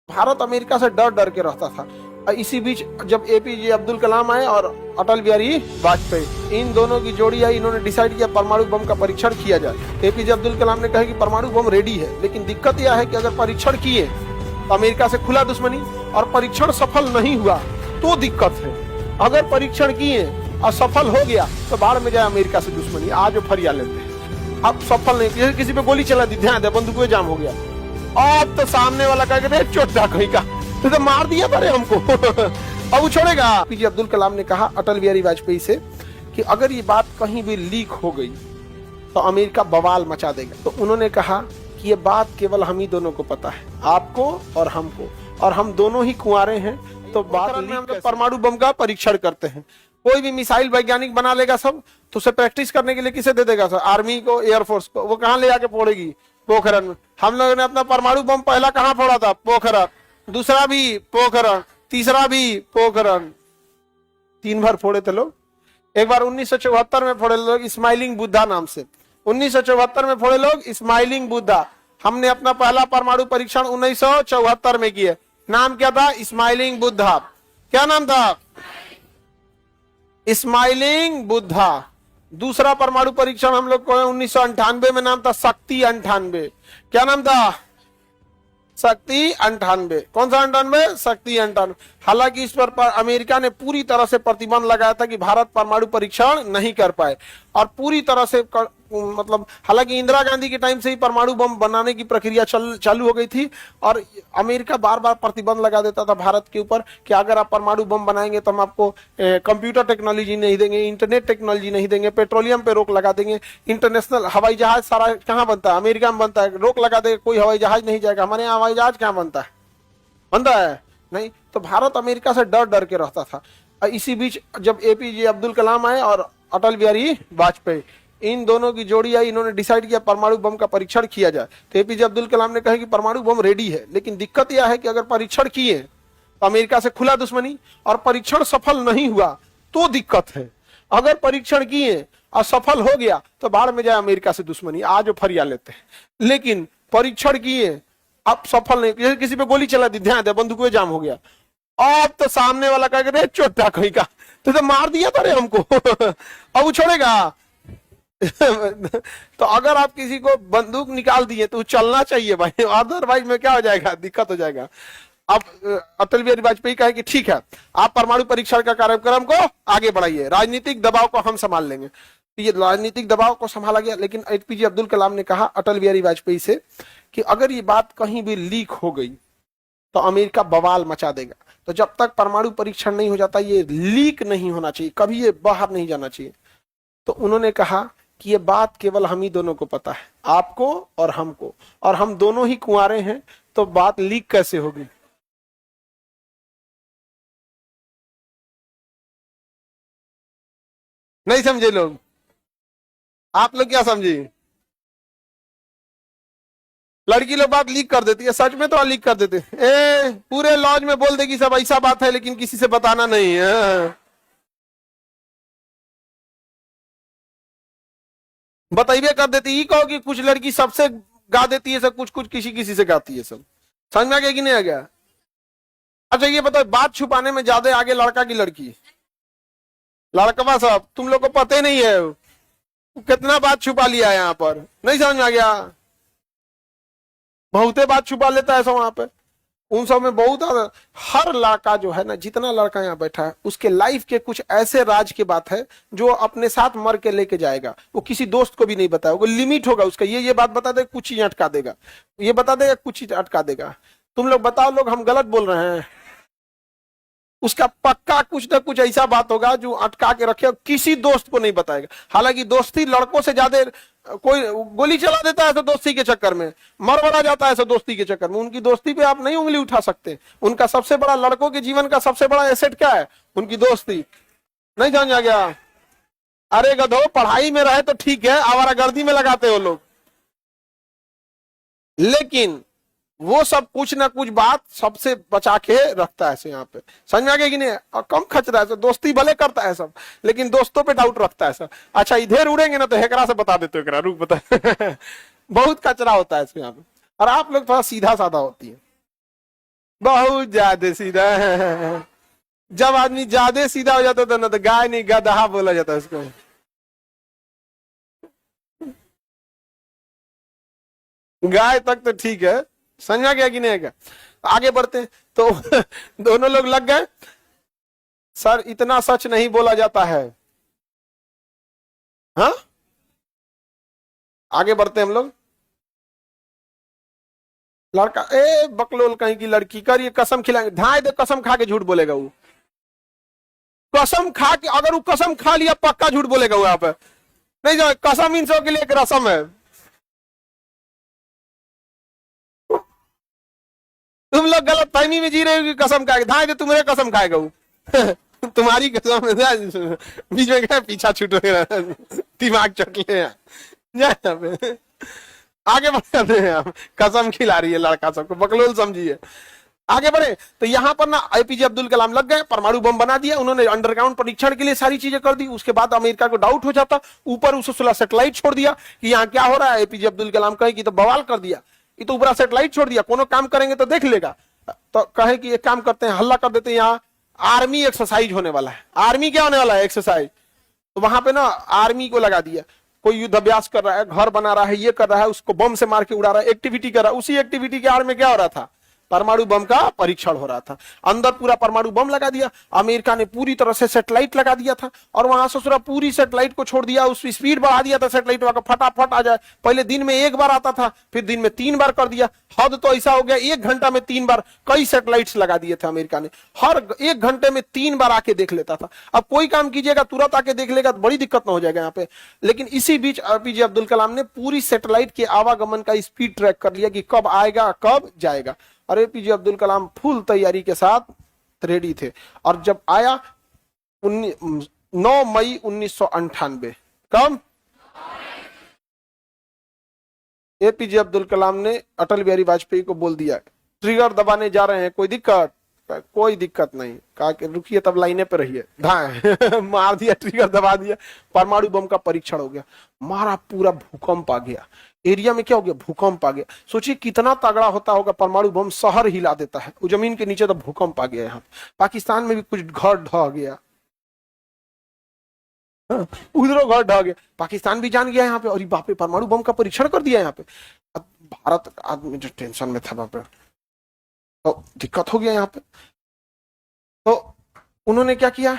Bharat America से डर डर के रहता था। इसी बीच जब एपीजे अब्दुल कलाम आए और अटल बिहारी वाजपेयी, इन दोनों की जोड़ी आई, इन्होंने डिसाइड किया परमाणु बम का परीक्षण किया जाए। एपीजे अब्दुल कलाम ने कहा कि परमाणु बम रेडी है, लेकिन दिक्कत यह है कि अगर परीक्षण किए तो अमेरिका से खुला दुश्मनी, और परीक्षण सफल नहीं हुआ तो दिक्कत है। अगर परीक्षण किए और सफल हो गया तो बाढ़ में जाए अमेरिका से दुश्मनी। आज फरिया लेते हैं, अब सफल नहीं, किसी पे गोली चला दी, ध्यान दे, बंदूक जाम हो गया, अब तो सामने वाला कह चोटा कहीं का तो मार दिया था हमको अब वो छोड़ेगा। पीजे अब्दुल कलाम ने कहा अटल बिहारी वाजपेयी से कि अगर ये बात कहीं भी लीक हो गई तो अमेरिका बवाल मचा देगा। तो उन्होंने कहा कि ये बात केवल हम ही दोनों को पता है, आपको और हमको, और हम दोनों ही कुंवारे हैं, तो बात में हम तो परमाणु बम का परीक्षण करते हैं। कोई भी मिसाइल वैज्ञानिक बना लेगा सब, तो उसे प्रैक्टिस करने के लिए किसे दे देगा सर? आर्मी को, एयरफोर्स को। वो कहाँ ले जाके फोड़ेगी? पोखरण में। हम लोगों ने अपना परमाणु बम पहला कहाँ फोड़ा था? पोखरण। दूसरा भी पोखरण, तीसरा भी पोखरण, 3 बार फोड़े थे लोग। एक बार 1974 में फोड़े लोग स्माइलिंग बुद्धा नाम से, 1974 में फोड़े लोग स्माइलिंग बुद्धा। हमने अपना पहला परमाणु परीक्षण 1974 में किया। नाम क्या था? स्माइलिंग बुद्धा। क्या नाम था? स्माइलिंग बुद्धा। दूसरा परमाणु परीक्षण हम लोग को 1998 में, नाम था शक्ति 98। क्या नाम था? शक्ति 98। कौन सा 98? शक्ति 98। हालांकि इस पर अमेरिका ने पूरी तरह से प्रतिबंध लगाया था कि भारत परमाणु परीक्षण नहीं कर पाए, और पूरी तरह से मतलब हालांकि इंदिरा गांधी के टाइम से ही परमाणु बम बनाने की प्रक्रिया चालू हो गई थी, और अमेरिका बार बार प्रतिबंध लगा देता था भारत के ऊपर कि अगर आप परमाणु बम बनाएंगे तो हम आपको कंप्यूटर टेक्नोलॉजी नहीं देंगे, इंटरनेट टेक्नोलॉजी नहीं देंगे, पेट्रोलियम पे रोक लगा देंगे, इंटरनेशनल हवाई जहाज सारा कहाँ बनता है? अमेरिका में बनता है, रोक लगा देगा, कोई हवाई जहाज नहीं जाएगा। हमारे यहाँ हवाई जहाज कहाँ बनता है? बनता है नहीं। तो भारत अमेरिका से डर डर के रहता था। इसी बीच जब एपीजे अब्दुल कलाम आए और अटल बिहारी वाजपेयी, इन दोनों की जोड़ी आई, इन्होंने डिसाइड किया परमाणु बम का परीक्षण किया जाए। तो एपीजे अब्दुल कलाम ने कहा कि परमाणु बम रेडी है, लेकिन दिक्कत यह है कि अगर परीक्षण किए तो अमेरिका से खुला दुश्मनी, और परीक्षण सफल नहीं हुआ तो दिक्कत है। अगर परीक्षण किए और सफल हो गया तो बाढ़ में जाए अमेरिका से दुश्मनी। आज फरिया लेते हैं, लेकिन परीक्षण किए अब सफल नहीं, किसी पे गोली चला दी, ध्यान दे, बंदूक जाम हो गया, अब तो सामने वाला कह चोटा कहीं का तो मार दिया था हमको अब वो छोड़ेगा तो अगर आप किसी को बंदूक निकाल दिए तो चलना चाहिए भाई, अदरवाइज में क्या हो जाएगा? दिक्कत हो जाएगा। अब अटल बिहारी वाजपेयी कहे कि ठीक है, आप परमाणु परीक्षण का कार्यक्रम को आगे बढ़ाइए, राजनीतिक दबाव को हम संभाल लेंगे। तो ये राजनीतिक दबाव को संभाला गया, लेकिन एपीजे अब्दुल कलाम ने कहा अटल बिहारी वाजपेयी से कि अगर ये बात कहीं भी लीक हो गई तो अमेरिका बवाल मचा देगा। तो जब तक परमाणु परीक्षण नहीं हो जाता, ये लीक नहीं होना चाहिए, कभी ये बाहर नहीं जाना चाहिए। तो उन्होंने कहा कि ये बात केवल हम ही दोनों को पता है, आपको और हमको, और हम दोनों ही कुंवारे हैं, तो बात लीक कैसे होगी? नहीं समझे लोग? आप लोग क्या समझे? लड़की लोग बात लीक कर देती है, सच में तो लीक कर देते पूरे लॉज में बोल देगी सब ऐसा बात है, लेकिन किसी से बताना नहीं है। बताइए कर देती, ये कहो कि कुछ लड़की सबसे गा देती है सब, कुछ कुछ किसी किसी से गाती है सब। समझ में आ गया कि नहीं आ गया? अच्छा ये बताओ, बात छुपाने में ज्यादा आगे लड़का की लड़की? लड़कवा सब तुम लोग को पता ही नहीं है कितना बात छुपा लिया है यहाँ पर। नहीं समझ में आ गया? बहुते बात छुपा लेता है सब वहां पे, उन सब में बहुत। हर लड़का जो है ना, जितना लड़का यहाँ बैठा है, उसके लाइफ के कुछ ऐसे राज की बात है जो अपने साथ मर के लेके जाएगा। वो किसी दोस्त को भी नहीं बताएगा, वो लिमिट होगा उसका, ये बात बता देगा, कुछ चीज अटका देगा, ये बता देगा, कुछ चीज अटका देगा। तुम लोग बताओ, लोग हम गलत बोल रहे हैं? उसका पक्का कुछ ना कुछ ऐसा बात होगा जो अटका के रखे, किसी दोस्त को नहीं बताएगा। हालांकि दोस्ती लड़कों से ज्यादा, कोई गोली चला देता है तो दोस्ती के चक्कर में, मर मरा जाता है तो दोस्ती के चक्कर में। उनकी दोस्ती पे आप नहीं उंगली उठा सकते। उनका सबसे बड़ा, लड़कों के जीवन का सबसे बड़ा एसेट क्या है? उनकी दोस्ती। नहीं जान जा गया? अरे गधो, पढ़ाई में रहे तो ठीक है, आवारागर्दी में लगाते हो लोग, लेकिन वो सब कुछ ना कुछ बात सबसे बचा के रखता है यहाँ पे। समझ में आ गया कि नहीं? और कम खच रहा है, दोस्ती भले करता है सब, लेकिन दोस्तों पे डाउट रखता है सब। अच्छा इधर उड़ेंगे ना तो हेकरा से बता देते हो, रुक बता बहुत कचरा होता है यहाँ पे, और आप लोग थोड़ा सीधा साधा होती है। बहुत ज्यादा सीधा है। जब आदमी ज्यादा सीधा हो जाता था ना, तो गाय नहीं गधा बोला जाता है उसको। गाय तक तो ठीक है, समझा गया कि नहीं है क्या? आगे बढ़ते हैं तो दोनों लोग लग गए। सर इतना सच नहीं बोला जाता है। हाँ, आगे बढ़ते हैं हम लोग। लड़का ए बकलोल कहीं की लड़की कर ये कसम खिलाएंगे, ढाई दे कसम खा के झूठ बोलेगा वो। कसम खा के, अगर वो कसम खा लिया पक्का झूठ बोलेगा वो यहाँ पे। नहीं जाओ, कसम इंसान के लिए एक रसम है। तुम लोग गलत फहमी में जी रहे हो कि कसम खाएगा, धाए दे तुम्हारे कसम खाएगा वो। तुम्हारी कसम बीच में क्या पीछा छूट दिमाग चट ले आगे बढ़ते हैं हम। कसम खिला रही है लड़का सबको, बकलोल समझिए। आगे बढ़े तो यहां पर ना एपीजे अब्दुल कलाम लग गए, परमाणु बम बना दिया उन्होंने, अंडरग्राउंड परीक्षण के लिए सारी चीजें कर दी। उसके बाद अमेरिका को डाउट हो जाता, ऊपर उसे 16 सैटेलाइट छोड़ दिया कि यहाँ क्या हो रहा है। एपीजे अब्दुल कलाम कहे कि तो बवाल कर दिया, ये तो ऊपर सैटेलाइट छोड़ दिया, कोनो काम करेंगे तो देख लेगा। तो कहे कि एक काम करते हैं, हल्ला कर देते हैं, यहाँ आर्मी एक्सरसाइज होने वाला है। आर्मी क्या होने वाला है? एक्सरसाइज। तो वहां पे ना आर्मी को लगा दिया, कोई युद्ध अभ्यास कर रहा है, घर बना रहा है, ये कर रहा है, उसको बम से मार के उड़ा रहा है, एक्टिविटी कर रहा है। उसी एक्टिविटी के आड़ में क्या हो रहा था? परमाणु बम का परीक्षण हो रहा था। अंदर पूरा परमाणु बम लगा दिया, अमेरिका ने पूरी तरह से सैटेलाइट लगा दिया था, और वहां से पूरा पूरी सैटेलाइट को छोड़ दिया, उसकी स्पीड बढ़ा दिया था सैटेलाइट का, फटाफट आ जाए। पहले दिन में एक बार आता था, फिर दिन में 3 बार कर दिया। हद तो ऐसा हो गया 1 घंटा में 3 बार कई सैटेलाइट्स लगा दिए थे अमेरिका ने, हर 1 घंटे में 3 बार आके देख लेता था। अब कोई काम कीजिएगा तुरंत आके देख लेगा तो बड़ी दिक्कत ना हो जाएगा यहाँ पे। लेकिन इसी बीच एपीजे अब्दुल कलाम ने पूरी सैटेलाइट के आवागमन का स्पीड ट्रैक कर लिया कि कब आएगा कब जाएगा। और एपीजे अब्दुल कलाम फुल तैयारी के साथ रेडी थे। और जब आया 9 मई 1998, कब? एपीजे अब्दुल कलाम ने अटल बिहारी वाजपेयी को बोल दिया ट्रिगर दबाने जा रहे हैं, कोई दिक्कत? कोई दिक्कत नहीं। कहा कि रुकिए तब लाइने पे रहिए, धाए मार दिया, ट्रिगर दबा दिया, परमाणु बम का परीक्षण हो गया। मारा, पूरा भूकंप आ गया एरिया में। क्या हो गया? भूकंप आ गया। सोचिए कितना तगड़ा होता होगा परमाणु बम, शहर हिला देता है। जमीन के नीचे तो भूकंप आ गया। यहाँ पाकिस्तान में भी कुछ घर ढह गया, उधरों घर ढह गया, पाकिस्तान भी जान गया यहाँ पे, और बाप रे परमाणु बम का परीक्षण कर दिया यहाँ पे। अब भारत आदमी जो टेंशन में था वहां पे, तो दिक्कत हो गया यहाँ पे। तो उन्होंने क्या किया,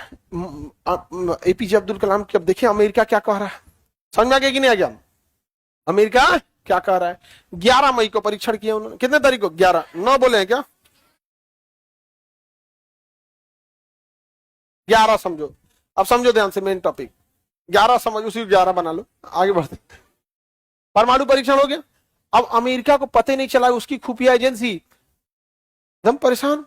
एपीजे अब्दुल कलाम की, अब देखिए अमेरिका क्या कह रहा है, समझ में आ गया कि नहीं आ गया? अमेरिका क्या कह रहा है? 11 मई को परीक्षण किया उन्होंने। कितने तारीख को? 11। 9 बोले हैं क्या? 11 समझो। अब समझो ध्यान से मेन टॉपिक, 11 समझ, उसी 11 बना लो। आगे बढ़ते, परमाणु परीक्षण हो गया। अब अमेरिका को पता ही नहीं चला, उसकी खुफिया एजेंसी एकदम परेशान।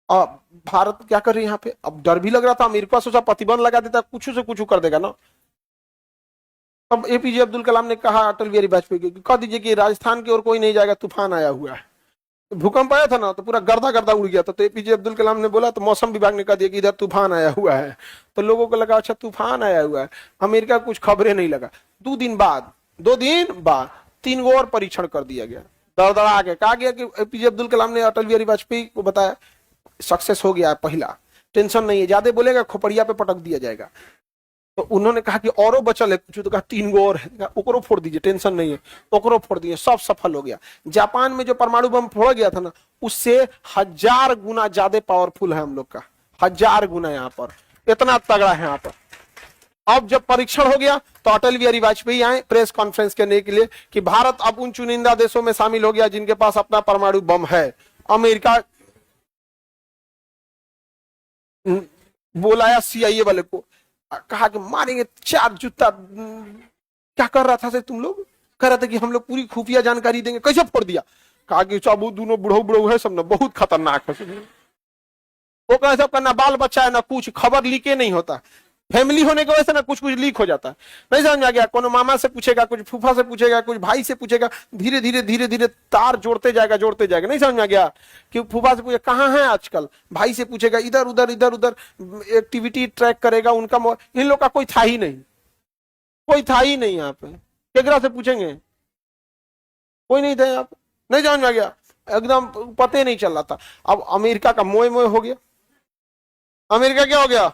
और भारत क्या कर रही है यहाँ पे? अब डर भी लग रहा था, अमेरिका सोचा प्रतिबंध लगा देता, कुछ से कुछ कर देगा ना। अब एपीजे अब्दुल कलाम ने कहा अटल बिहारी वाजपेयी को, कह दीजिए कि राजस्थान की ओर कोई नहीं जाएगा, तूफान आया हुआ है। भूकंप आया था ना, तो पूरा गर्दा गर्दा उड़ गया था। तो एपीजे अब्दुल कलाम ने बोला, तो मौसम विभाग ने कह दिया कि इधर तूफान आया हुआ है। तो लोगों को लगा अच्छा तूफान आया हुआ है, अमेरिका कुछ खबरें नहीं लगा। 2 दिन बाद 3 गो और परीक्षण कर दिया गया, दड़दड़ा के कहा गया कि एपीजे अब्दुल कलाम ने अटल बिहारी वाजपेयी को बताया सक्सेस हो गया है पहला, टेंशन नहीं है, ज्यादा बोलेगा खोपड़िया पे पटक दिया जाएगा। तो उन्होंने कहा कि औरों बचल है कुछ, तो कहा 3 गो और है, ओकरो फोड़ दीजिए, टेंशन नहीं है। ओकरो फोड़ दिए, सब सफल हो गया। जापान में जो परमाणु बम फोड़ा गया था ना, उससे 1000 गुना ज्यादा पावरफुल है हम लोग का, 1000 गुना यहाँ पर, इतना तगड़ा है यहाँ पर। अब जब परीक्षण हो गया तो अटल बिहारी वाजपेयी आए प्रेस कॉन्फ्रेंस करने के लिए कि भारत अब उन चुनिंदा देशों में शामिल हो गया जिनके पास अपना परमाणु बम है। अमेरिका बुलाया सीआईए वाले को, कहा कि मारेंगे 4 जूता। क्या कर रहा था से तुम लोग? कह रहा था कि हम लोग पूरी खुफिया जानकारी देंगे। कैसे फोड़ दिया? कहा कि सब दोनों बुढ़ऊ बुढ़ऊ है, सब ना बहुत खतरनाक है। वो कहा सब करना, बाल बच्चा है ना, कुछ खबर लीके नहीं होता, फैमिली होने की वजह से ना कुछ कुछ लीक हो जाता है। नहीं समझ आ गया? कोनो मामा से पूछेगा, कुछ फूफा से पूछेगा, कुछ भाई से पूछेगा, धीरे धीरे धीरे धीरे तार जोड़ते जाएगा जोड़ते जाएगा। नहीं समझ आ गया? कि फूफा से पूछे कहाँ है आजकल, भाई से पूछेगा, इधर उधर इधर उधर एक्टिविटी ट्रैक करेगा उनका। इन लोग का कोई था ही नहीं, कोई था ही नहीं यहाँ पे। केकरा से पूछेंगे? कोई नहीं था यहाँ पे। नहीं समझ में आ गया? एकदम पते नहीं चल रहा था। अब अमेरिका का मोए मोए हो गया। अमेरिका क्या हो गया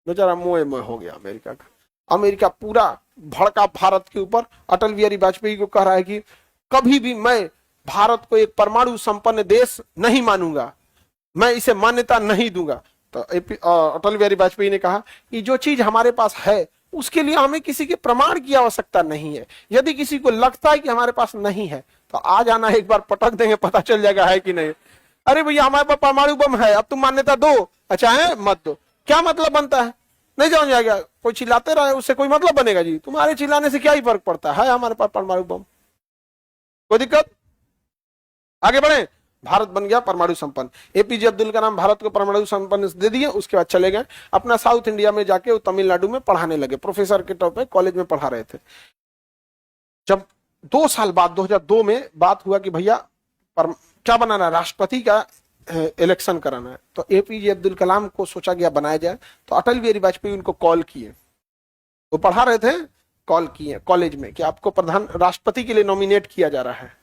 बेचारा, मोए मोए हो गया अमेरिका का। अमेरिका पूरा भड़का भारत के ऊपर। अटल बिहारी वाजपेयी को कह रहा है कि कभी भी मैं भारत को एक परमाणु संपन्न देश नहीं मानूंगा, मैं इसे मान्यता नहीं दूंगा। तो अटल बिहारी वाजपेयी ने कहा कि जो चीज हमारे पास है उसके लिए हमें किसी के प्रमाण की आवश्यकता नहीं है। यदि किसी को लगता है कि हमारे पास नहीं है तो आ जाना, एक बार पटक देंगे, पता चल जाएगा है कि नहीं। अरे भैया हमारे पास परमाणु बम है, अब तुम मान्यता दो, अच्छा है मत दो, क्या मतलब बनता है? नहीं समझ आएगा। कोई चिल्लाते रहे उससे कोई मतलब बनेगा जी? तुम्हारे चिल्लाने से क्या ही फर्क पड़ता है हमारे पास परमाणु बम। कोई दिक्कत? आगे बढ़े। भारत बन गया परमाणु संपन्न। एपीजे अब्दुल कलाम भारत को परमाणु संपन्न दे दिए। उसके बाद चले गए अपना साउथ इंडिया में जाके तमिलनाडु में पढ़ाने लगे, प्रोफेसर के तौर पे कॉलेज में पढ़ा रहे थे। जब 2 साल बाद 2002 में बात हुआ कि भैया क्या बनाना है, राष्ट्रपति का इलेक्शन कराना है, तो एपीजे अब्दुल कलाम को सोचा गया बनाया जाए। तो अटल बिहारी वाजपेयी उनको कॉल किए, वो पढ़ा रहे थे, कॉल किए कॉलेज में कि आपको प्रधान राष्ट्रपति के लिए नॉमिनेट किया जा रहा है।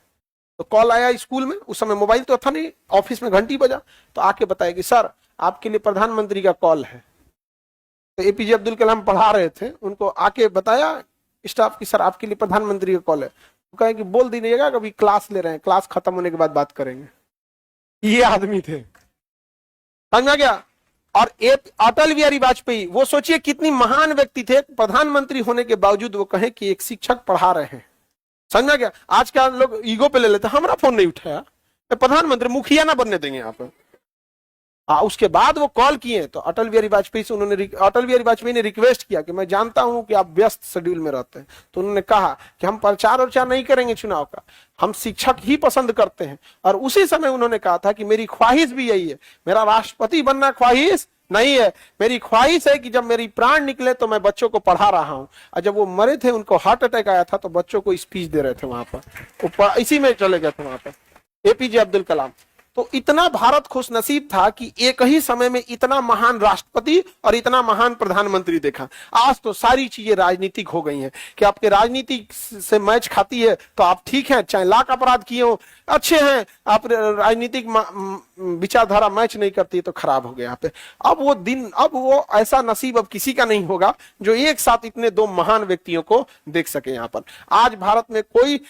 तो कॉल आया स्कूल में, उस समय मोबाइल तो था नहीं, ऑफिस में घंटी बजा, तो आके बताया कि सर आपके लिए प्रधानमंत्री का कॉल है। तो एपीजे अब्दुल कलाम पढ़ा रहे थे, उनको आके बताया स्टाफ की सर आपके लिए प्रधानमंत्री का कॉल है। तो कहे कि बोल दीजिएगा कभी क्लास ले रहे हैं, क्लास खत्म होने के बाद बात करेंगे। ये आदमी थे, समझ में गया। और अटल बिहारी वाजपेयी, वो सोचिए कितनी महान व्यक्ति थे, प्रधानमंत्री होने के बावजूद वो कहे कि एक शिक्षक पढ़ा रहे हैं। समझ में गया। आज क्या लोग ईगो पे ले लेते, हमारा फोन नहीं उठाया, प्रधानमंत्री मुखिया ना बनने देंगे आप। उसके बाद वो कॉल किए तो अटल बिहारी वाजपेयी से अटल बिहारी वाजपेयी ने रिक्वेस्ट किया कि मैं जानता हूं कि आप व्यस्त शेड्यूल में रहते हैं, तो उन्होंने कहा कि हम प्रचार उचार नहीं करेंगे चुनाव का, हम शिक्षक ही पसंद करते हैं। और उसी समय उन्होंने कहा था कि मेरी ख्वाहिश भी यही है, मेरा राष्ट्रपति बनना ख्वाहिश नहीं है, मेरी ख्वाहिश है कि जब मेरी प्राण निकले तो मैं बच्चों को पढ़ा रहा हूं। और जब वो मरे थे, उनको हार्ट अटैक आया था, तो बच्चों को स्पीच दे रहे थे वहां पर, इसी में चले गए थे वहां पर एपीजे अब्दुल कलाम। तो इतना भारत खुश नसीब था कि एक ही समय में इतना महान राष्ट्रपति और इतना महान प्रधानमंत्री देखा। आज तो सारी चीजें राजनीतिक हो गई हैं कि आपके राजनीति से मैच खाती है तो आप ठीक हैं, चाहे लाख अपराध किए हो अच्छे हैं, आप राजनीतिक विचारधारा मैच नहीं करती तो खराब हो गया पे। अब वो दिन, अब वो ऐसा नसीब अब किसी का नहीं होगा जो एक साथ इतने 2 महान व्यक्तियों को देख सके। यहाँ पर आज भारत में कोई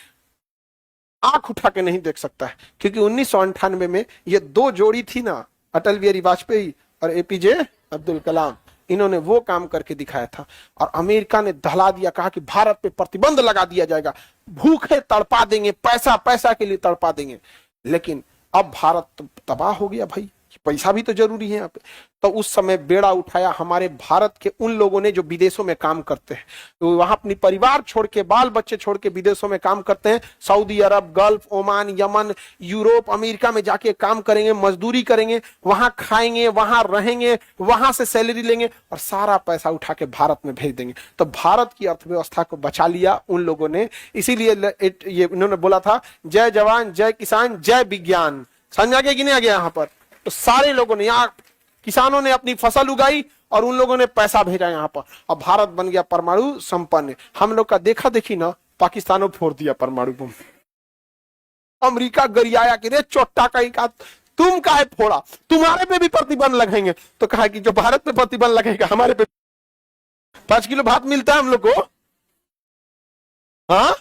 आंख उठा के नहीं देख सकता है, क्योंकि 1998 में ये 2 जोड़ी थी ना, अटल बिहारी वाजपेयी और एपीजे अब्दुल कलाम, इन्होंने वो काम करके दिखाया था। और अमेरिका ने दहला दिया, कहा कि भारत पे प्रतिबंध लगा दिया जाएगा, भूखे तड़पा देंगे, पैसा पैसा के लिए तड़पा देंगे। लेकिन अब भारत तो तबाह हो गया भाई, पैसा भी तो जरूरी है यहाँ पे। तो उस समय बेड़ा उठाया हमारे भारत के उन लोगों ने जो विदेशों में काम करते हैं, तो वहां अपनी परिवार छोड़ के, बाल बच्चे छोड़ के विदेशों में काम करते हैं। Saudi Arab, Gulf, Oman, Yemen, Europe, America में जाके काम करेंगे, मजदूरी करेंगे, वहां खाएंगे, वहां रहेंगे, वहां से सैलरी लेंगे और सारा पैसा उठा के भारत में भेज देंगे। तो भारत की अर्थव्यवस्था को बचा लिया उन लोगों ने। इसीलिए ये उन्होंने बोला था, जय जवान जय किसान जय विज्ञान। समझ आ गया कि नहीं आ गया? यहाँ पर तो सारे लोगों ने, यहाँ किसानों ने अपनी फसल उगाई और उन लोगों ने पैसा भेजा यहाँ पर, और भारत बन गया परमाणु संपन्न। हम लोग का देखा देखी ना, पाकिस्तानों फोड़ दिया परमाणु बम। अमेरिका गरियाया कि रे चोट्टा का तुम काहे फोड़ा, तुम्हारे पे भी प्रतिबंध लगाएंगे। तो कहा कि जो भारत पे प्रतिबंध लगेगा हमारे पे 5 किलो भात मिलता है हम लोग को। हाँ,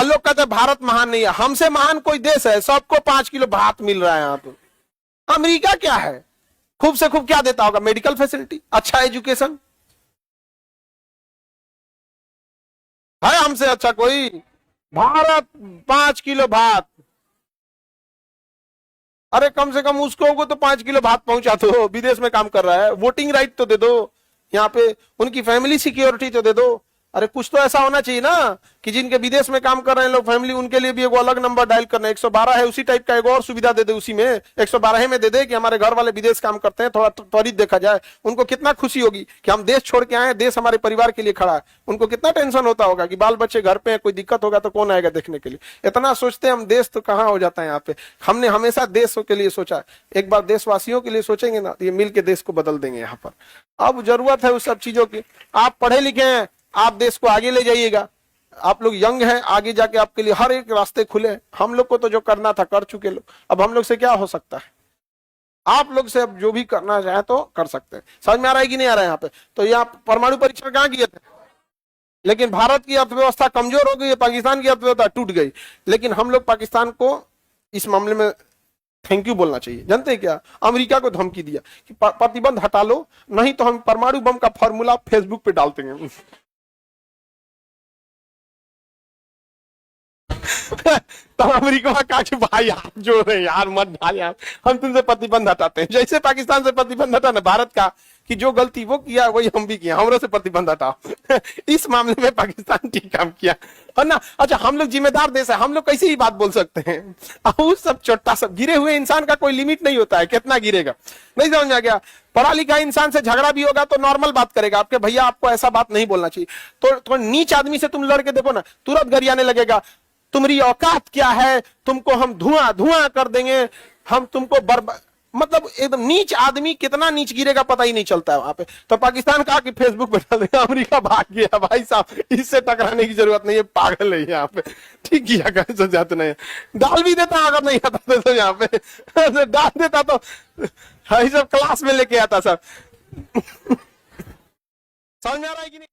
लोग कहते हैं भारत महान नहीं है, हमसे महान कोई देश है, सबको 5 किलो भात मिल रहा है यहाँ पे। अमेरिका क्या है, खूब से खूब क्या देता होगा? मेडिकल फैसिलिटी, अच्छा एजुकेशन है हमसे अच्छा कोई? भारत 5 किलो भात, अरे कम से कम उसको तो 5 किलो भात पहुंचा दो, विदेश में काम कर रहा है, वोटिंग राइट तो दे दो, यहाँ पे उनकी फैमिली सिक्योरिटी तो दे दो। अरे कुछ तो ऐसा होना चाहिए ना कि जिनके विदेश में काम कर रहे हैं लोग, फैमिली, उनके लिए भी एक अलग नंबर डायल करना है। 112 है, उसी टाइप का एक और सुविधा दे दे, उसी में 112 में दे दे कि हमारे घर वाले विदेश काम करते हैं, थोड़ा त्वरित देखा जाए। उनको कितना खुशी होगी कि हम देश छोड़ के आए, देश हमारे परिवार के लिए खड़ा है। उनको कितना टेंशन होता होगा कि बाल बच्चे घर पे हैं, कोई दिक्कत होगा तो कौन आएगा देखने के लिए। इतना सोचते हम, देश तो कहाँ हो जाता है यहाँ पे। हमने हमेशा देशों के लिए सोचा, एक बार देशवासियों के लिए सोचेंगे ना, ये मिल के देश को बदल देंगे यहाँ पर। अब जरूरत है उस सब चीजों की। आप पढ़े लिखे हैं, आप देश को आगे ले जाइएगा, आप लोग यंग हैं, आगे जाके आपके लिए हर एक रास्ते खुले हैं। हम लोग को तो जो करना था कर चुके लोग, अब हम लोग से क्या हो सकता है? आप लोग से अब जो भी करना चाहे तो कर सकते हैं। समझ में आ रहा है कि नहीं आ रहा है यहाँ पे? तो ये आप परमाणु परीक्षण कहाँ किए थे? लेकिन भारत की अर्थव्यवस्था कमजोर हो गई है, पाकिस्तान की अर्थव्यवस्था टूट गई। लेकिन हम लोग पाकिस्तान को इस मामले में थैंक यू बोलना चाहिए। जानते हैं क्या? अमेरिका को धमकी दिया कि प्रतिबंध हटा लो, नहीं तो हम परमाणु बम का फॉर्मूला फेसबुक पे डाल देंगे। तो अमेरिका कहा कि भाई हाथ जोड़ रहे यार, मत डाल यार, हम तुमसे प्रतिबंध हटाते हैं। जैसे पाकिस्तान से प्रतिबंध हटा ना भारत का, कि जो गलती वो किया वही हम भी किया, हमरों से प्रतिबंध हटाओ। इस मामले में पाकिस्तान ठीक काम किया है ना। अच्छा, हम लोग जिम्मेदार देश है, हम लोग कैसे ही बात बोल सकते हैं? अब सब छोटा सब गिरे हुए इंसान का कोई लिमिट नहीं होता है, कितना गिरेगा नहीं समझ आ गया। पढ़ा लिखा इंसान से झगड़ा भी होगा तो नॉर्मल बात करेगा, आपके भैया आपको ऐसा बात नहीं बोलना चाहिए। तो नीच आदमी से तुम लड़के देखो ना, तुरंत गरियाने लगेगा, तुम्हारी औकात क्या है, तुमको हम धुआं धुआं कर देंगे, हम तुमको मतलब एकदम नीच आदमी कितना नीच गिरेगा पता ही नहीं चलता है वहां पे। तो पाकिस्तान कहा कि फेसबुक पे डाल देगा, अमेरिका भाग गया। भाई साहब, इससे टकराने की जरूरत नहीं है, पागल है यहाँ पे। ठीक किया, कैसे जाते नहीं डाल भी देता अगर नहीं आता तो यहाँ पे डाल देता तो सब क्लास में लेके आता सब। समझ में आ रहा है कि नहीं?